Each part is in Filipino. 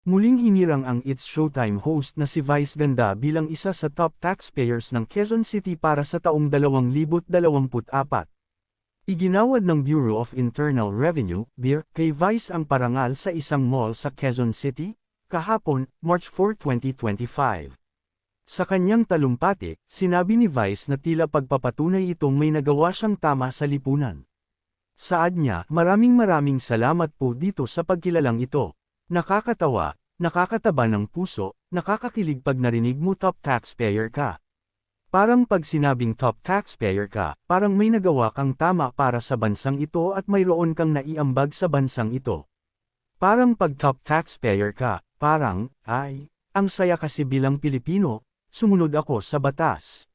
Muling hinirang ang It's Showtime host na si Vice Ganda bilang isa sa top taxpayers ng Quezon City para sa taong 2024. Iginawad ng Bureau of Internal Revenue, BIR, kay Vice ang parangal sa isang mall sa Quezon City, kahapon, March 4, 2025. Sa kanyang talumpati, sinabi ni Vice na tila pagpapatunay itong may nagawa siyang tama sa lipunan. Saad niya, maraming salamat po dito sa pagkilalang ito. Nakakatawa, nakakataba ng puso, nakakakilig pag narinig mo top taxpayer ka. Parang pag sinabing top taxpayer ka, parang may nagawa kang tama para sa bansang ito at mayroon kang naiambag sa bansang ito. Parang pag top taxpayer ka, parang, ay, ang saya kasi bilang Pilipino, sumunod ako sa batas.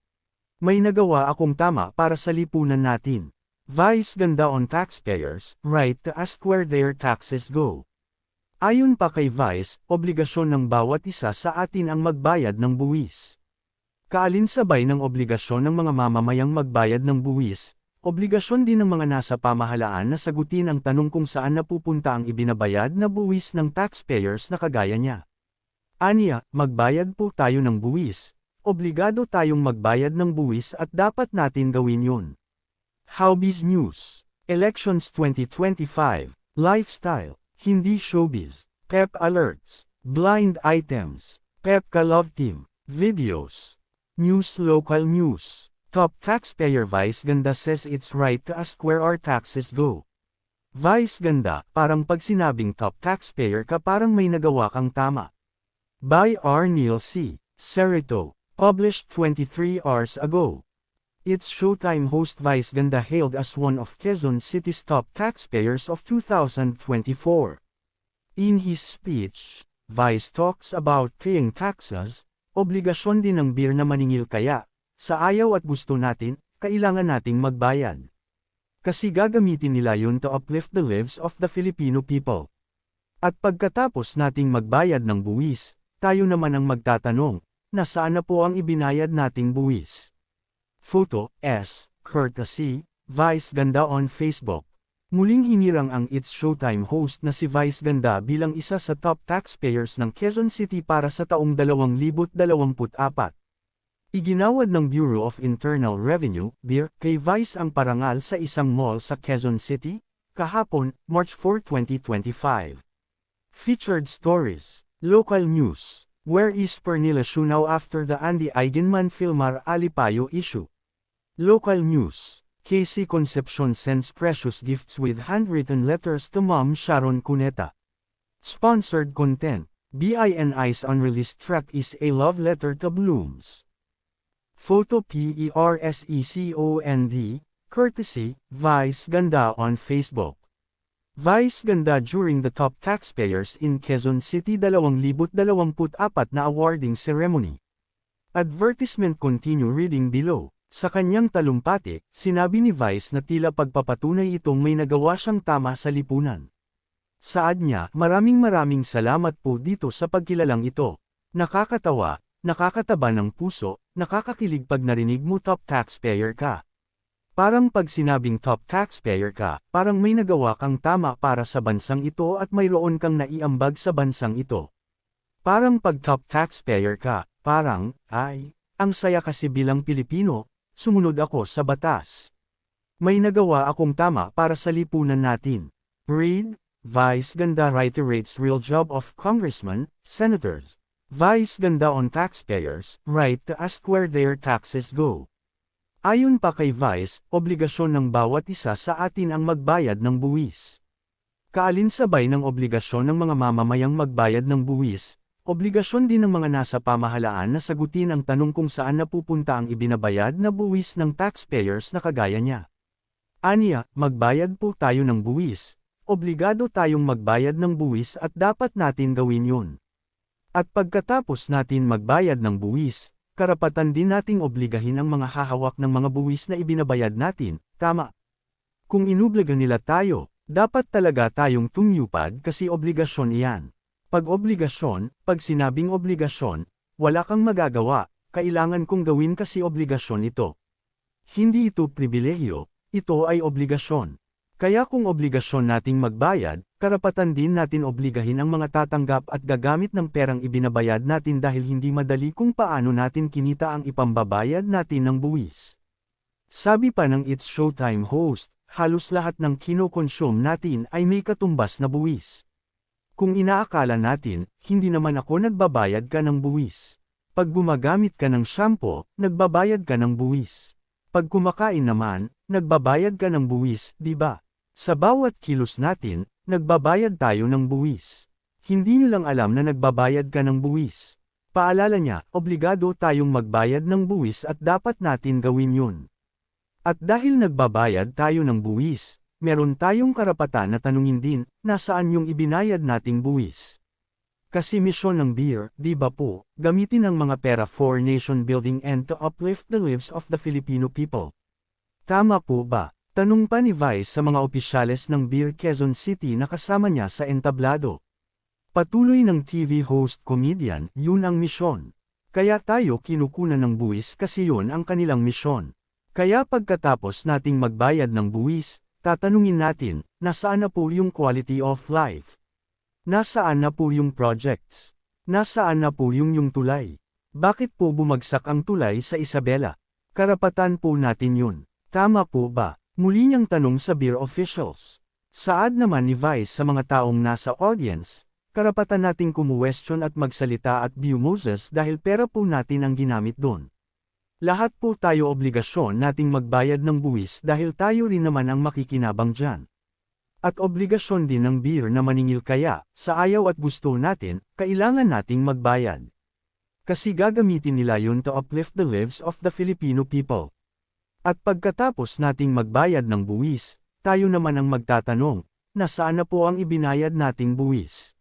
May nagawa akong tama para sa lipunan natin. Vice Ganda on taxpayers' right to ask where their taxes go. Ayon pa kay Vice, obligasyon ng bawat isa sa atin ang magbayad ng buwis. Kaalinsabay ng obligasyon ng mga mamamayang magbayad ng buwis, obligasyon din ng mga nasa pamahalaan na sagutin ang tanong kung saan napupunta ang ibinabayad na buwis ng taxpayers na kagaya niya. Aniya, magbayad po tayo ng buwis, obligado tayong magbayad ng buwis at dapat natin gawin yun. Howbiz News, Elections 2025, Lifestyle. Hindi showbiz, Pep Alerts, Blind Items, Pepka Love Team, Videos, News Local News, Top Taxpayer Vice Ganda says it's right to ask where our taxes go. Vice Ganda, parang pag sinabing top taxpayer ka parang may nagawa kang tama. By R. Neil C. Cerrito, published 23 hours ago. It's Showtime host Vice Ganda hailed as one of Quezon City's top taxpayers of 2024. In his speech, Vice talks about paying taxes, obligasyon din ng BIR na maningil kaya, sa ayaw at gusto natin, kailangan nating magbayad. Kasi gagamitin nila yun to uplift the lives of the Filipino people. At pagkatapos nating magbayad ng buwis, tayo naman ang magtatanong, nasaan na po ang ibinayad nating buwis? Photo, S. Courtesy, Vice Ganda on Facebook. Muling hinirang ang It's Showtime host na si Vice Ganda bilang isa sa top taxpayers ng Quezon City para sa taong 2024. Iginawad ng Bureau of Internal Revenue, BIR, kay Vice ang parangal sa isang mall sa Quezon City, kahapon, March 4, 2025. Featured stories, local news. Where is Pernilla Shunao after the Andy Eigenman Filmar Alipayo issue? Local news. Casey Concepcion sends precious gifts with handwritten letters to Mom Sharon Cuneta. Sponsored content. BINI's unreleased track is a love letter to Blooms. Photo PERSECOND, courtesy, Vice Ganda on Facebook. Vice Ganda during the top taxpayers in Quezon City 2024 na awarding ceremony. Advertisement continue reading below. Sa kanyang talumpati, sinabi ni Vice na tila pagpapatunay itong may nagawa siyang tama sa lipunan. Saad niya, maraming salamat po dito sa pagkilalang ito. Nakakatawa, nakakataba ng puso, nakakakilig pag narinig mo top taxpayer ka. Parang pag sinabing top taxpayer ka, parang may nagawa kang tama para sa bansang ito at mayroon kang naiambag sa bansang ito. Parang pag top taxpayer ka, parang, ay, ang saya kasi bilang Pilipino, sumunod ako sa batas. May nagawa akong tama para sa lipunan natin. Read, Vice Ganda reiterates real job of congressmen, senators. Vice Ganda on taxpayers' right to ask where their taxes go. Ayon pa kay Vice, obligasyon ng bawat isa sa atin ang magbayad ng buwis. Kaalinsabay ng obligasyon ng mga mamamayang magbayad ng buwis, obligasyon din ng mga nasa pamahalaan na sagutin ang tanong kung saan napupunta ang ibinabayad na buwis ng taxpayers na kagaya niya. Aniya, magbayad po tayo ng buwis, obligado tayong magbayad ng buwis at dapat natin gawin yun. At pagkatapos natin magbayad ng buwis, karapatan din nating obligahin ang mga hahawak ng mga buwis na ibinabayad natin, tama. Kung inubliga nila tayo, dapat talaga tayong tumyupad kasi obligasyon iyan. Pag obligasyon, pag sinabing obligasyon, wala kang magagawa, kailangan kong gawin kasi obligasyon ito. Hindi ito pribilehyo, ito ay obligasyon. Kaya kung obligasyon nating magbayad, karapatan din natin obligahin ang mga tatanggap at gagamit ng perang ibinabayad natin dahil hindi madali kung paano natin kinita ang ipambabayad natin ng buwis. Sabi pa ng It's Showtime host, halos lahat ng kinokonsume natin ay may katumbas na buwis. Kung inaakala natin, hindi naman ako nagbabayad ka ng buwis. Pag gumagamit ka ng shampoo, nagbabayad ka ng buwis. Pag kumakain naman, nagbabayad ka ng buwis, di ba? Sa bawat kilos natin, nagbabayad tayo ng buwis. Hindi nyo lang alam na nagbabayad ka ng buwis. Paalala niya, obligado tayong magbayad ng buwis at dapat natin gawin yun. At dahil nagbabayad tayo ng buwis, meron tayong karapatan na tanungin din, nasaan yung ibinayad nating buwis? Kasi misyon ng BIR, di ba po, gamitin ang mga pera for nation building and to uplift the lives of the Filipino people. Tama po ba? Tanong pa ni Vice sa mga opisyales ng BIR Quezon City na kasama niya sa entablado. Patuloy ng TV host comedian, yun ang misyon. Kaya tayo kinukunan ng buwis kasi yun ang kanilang misyon. Kaya pagkatapos nating magbayad ng buwis, tatanungin natin, nasaan na po yung quality of life? Nasaan na po yung projects? Nasaan na po yung tulay? Bakit po bumagsak ang tulay sa Isabela? Karapatan po natin yun. Tama po ba? Muli niyang tanong sa BIR officials. Saad naman ni Vice sa mga taong nasa audience, karapatan nating kumuwestiyon at magsalita at view Moses dahil pera po natin ang ginamit doon. Lahat po tayo obligasyon nating magbayad ng buwis dahil tayo rin naman ang makikinabang dyan. At obligasyon din ng BIR na maningil kaya, sa ayaw at gusto natin, kailangan nating magbayad. Kasi gagamitin nila yun to uplift the lives of the Filipino people. At pagkatapos nating magbayad ng buwis, tayo naman ang magtatanong, nasaan na po ang ibinayad nating buwis?